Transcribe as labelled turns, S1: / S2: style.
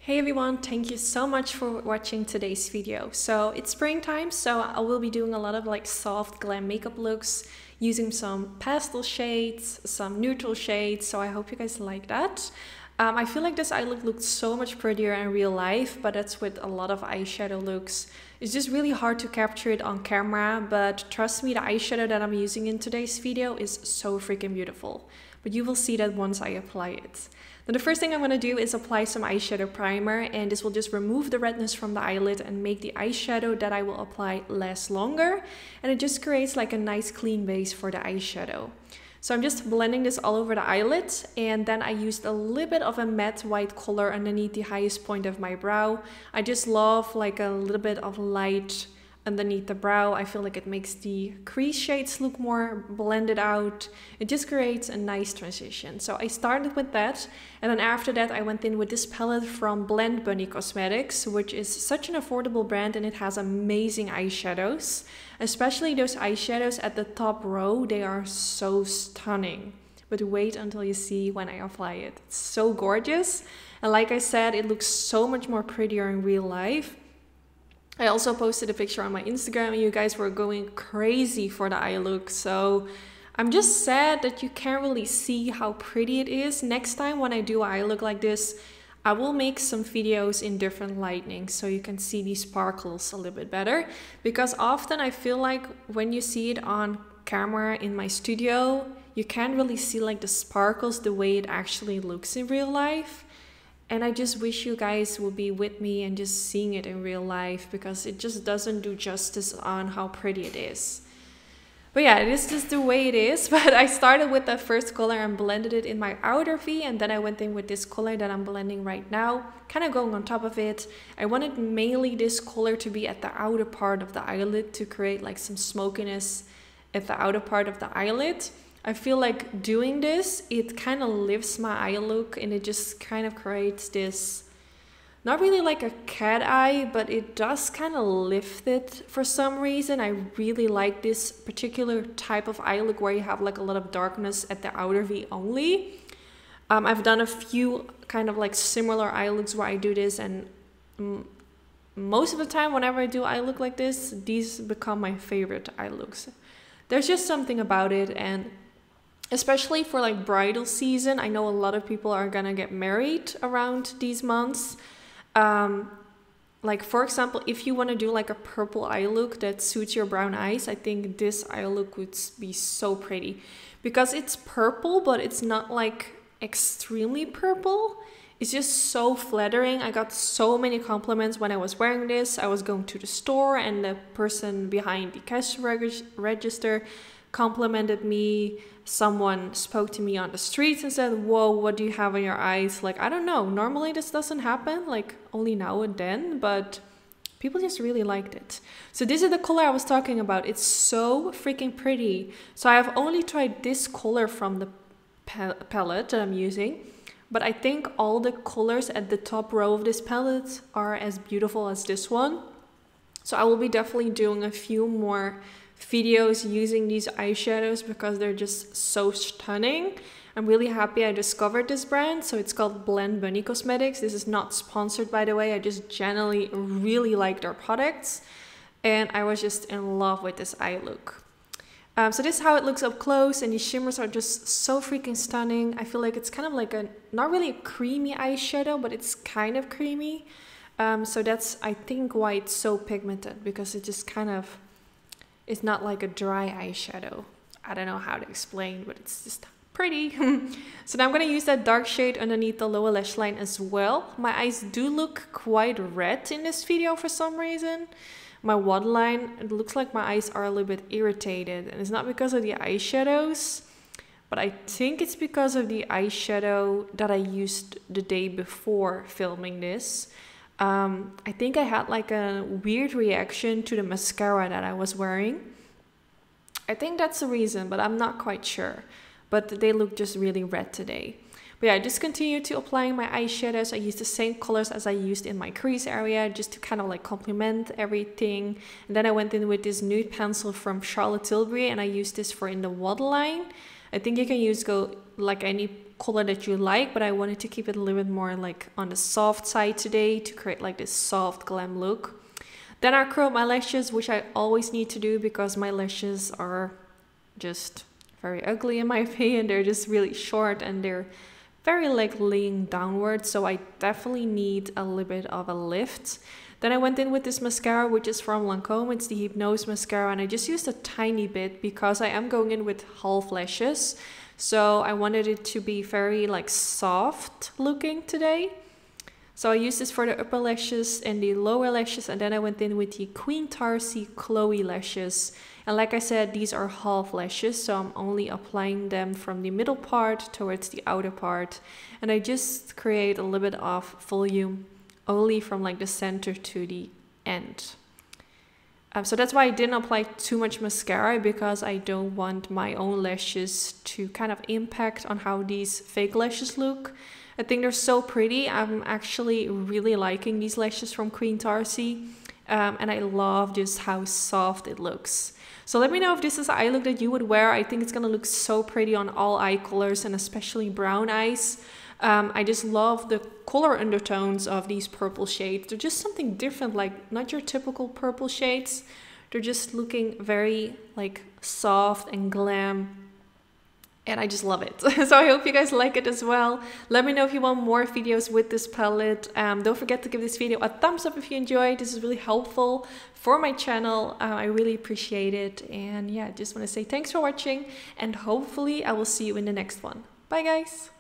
S1: Hey everyone, thank you so much for watching today's video. So it's springtime, so I will be doing a lot of like soft glam makeup looks using some pastel shades, some neutral shades, so I hope you guys like that. I feel like this eye look looks so much prettier in real life, but that's with a lot of eyeshadow looks. It's just really hard to capture it on camera, but trust me, the eyeshadow that I'm using in today's video is so freaking beautiful. But you will see that once I apply it. Then the first thing I'm going to do is apply some eyeshadow primer, and this will just remove the redness from the eyelid and make the eyeshadow that I will apply last longer, and it just creates like a nice clean base for the eyeshadow. So I'm just blending this all over the eyelid, and then I used a little bit of a matte white color underneath the highest point of my brow. I just love like a little bit of light underneath the brow. I feel like it makes the crease shades look more blended out. It just creates a nice transition. So I started with that, and then after that I went in with this palette from Blend Bunny Cosmetics, which is such an affordable brand, and it has amazing eyeshadows. Especially those eyeshadows at the top row, they are so stunning. But wait until you see when I apply it. It's so gorgeous, and like I said, it looks so much more prettier in real life. I also posted a picture on my Instagram and you guys were going crazy for the eye look, so I'm just sad that you can't really see how pretty it is. Next time when I do an eye look like this, I will make some videos in different lighting so you can see these sparkles a little bit better, because often I feel like when you see it on camera in my studio, you can't really see like the sparkles the way it actually looks in real life. And I just wish you guys will be with me and just seeing it in real life, because it just doesn't do justice on how pretty it is. But yeah, it is just the way it is. But I started with the first color and blended it in my outer V, and then I went in with this color that I'm blending right now, kind of going on top of it. I wanted mainly this color to be at the outer part of the eyelid to create like some smokiness at the outer part of the eyelid. I feel like doing this, it kind of lifts my eye look, and it just kind of creates this, not really like a cat eye, but it does kind of lift it for some reason. I really like this particular type of eye look where you have like a lot of darkness at the outer V only. I've done a few kind of like similar eye looks where I do this, and most of the time whenever I do eye look like this, these become my favorite eye looks. There's just something about it, and especially for like bridal season, I know a lot of people are gonna get married around these months. Like for example, if you want to do like a purple eye look that suits your brown eyes, I think this eye look would be so pretty, because it's purple, but it's not like extremely purple. It's just so flattering. I got so many compliments when I was wearing this. I was going to the store, and the person behind the cash register complimented me. Someone spoke to me on the streets and said, "Whoa, what do you have on your eyes?" Like, I don't know, normally this doesn't happen, like only now and then, but people just really liked it. So this is the color I was talking about. It's so freaking pretty. So I have only tried this color from the palette that I'm using, but I think all the colors at the top row of this palette are as beautiful as this one. So I will be definitely doing a few more videos using these eyeshadows because they're just so stunning. I'm really happy I discovered this brand. So it's called Blend Bunny Cosmetics. This is not sponsored, by the way. I just generally really like their products, and I was just in love with this eye look. So this is how it looks up close, and these shimmers are just so freaking stunning. I feel like it's kind of like a, not really a creamy eyeshadow, but it's kind of creamy. So that's, I think, why it's so pigmented, because it just kind of, it's not like a dry eyeshadow. I don't know how to explain, but it's just pretty. So now I'm going to use that dark shade underneath the lower lash line as well. My eyes do look quite red in this video for some reason. My waterline, it looks like my eyes are a little bit irritated, and it's not because of the eyeshadows, but I think it's because of the eyeshadow that I used the day before filming this. I think I had like a weird reaction to the mascara that I was wearing. I think that's the reason, but I'm not quite sure. But they look just really red today. But yeah, I just continued to applying my eyeshadows. I used the same colors as I used in my crease area, just to kind of like complement everything. And then I went in with this nude pencil from Charlotte Tilbury, and I used this for in the waterline. I think you can use like any color that you like, but I wanted to keep it a little bit more like on the soft side today to create like this soft glam look. Then I curled my lashes, which I always need to do because my lashes are just very ugly in my opinion. They're just really short and they're very like laying downward, so I definitely need a little bit of a lift. Then I went in with this mascara, which is from Lancome. It's the Hypnose mascara, and I just used a tiny bit because I am going in with half lashes. So I wanted it to be very like soft looking today. So I used this for the upper lashes and the lower lashes, and then I went in with the Queen Tarzi Chloe lashes. And like I said, these are half lashes, so I'm only applying them from the middle part towards the outer part. And I just create a little bit of volume only from like the center to the end. So that's why I didn't apply too much mascara, because I don't want my own lashes to kind of impact on how these fake lashes look. I think they're so pretty. I'm actually really liking these lashes from Queen Tarzi. And I love just how soft it looks. So let me know if this is an eye look that you would wear. I think it's gonna look so pretty on all eye colors and especially brown eyes. I just love the color undertones of these purple shades. They're just something different, like not your typical purple shades. They're just looking very like soft and glam. And I just love it. So I hope you guys like it as well. Let me know if you want more videos with this palette. Don't forget to give this video a thumbs up if you enjoyed. This is really helpful for my channel. I really appreciate it. And yeah, just want to say thanks for watching. And hopefully I will see you in the next one. Bye guys.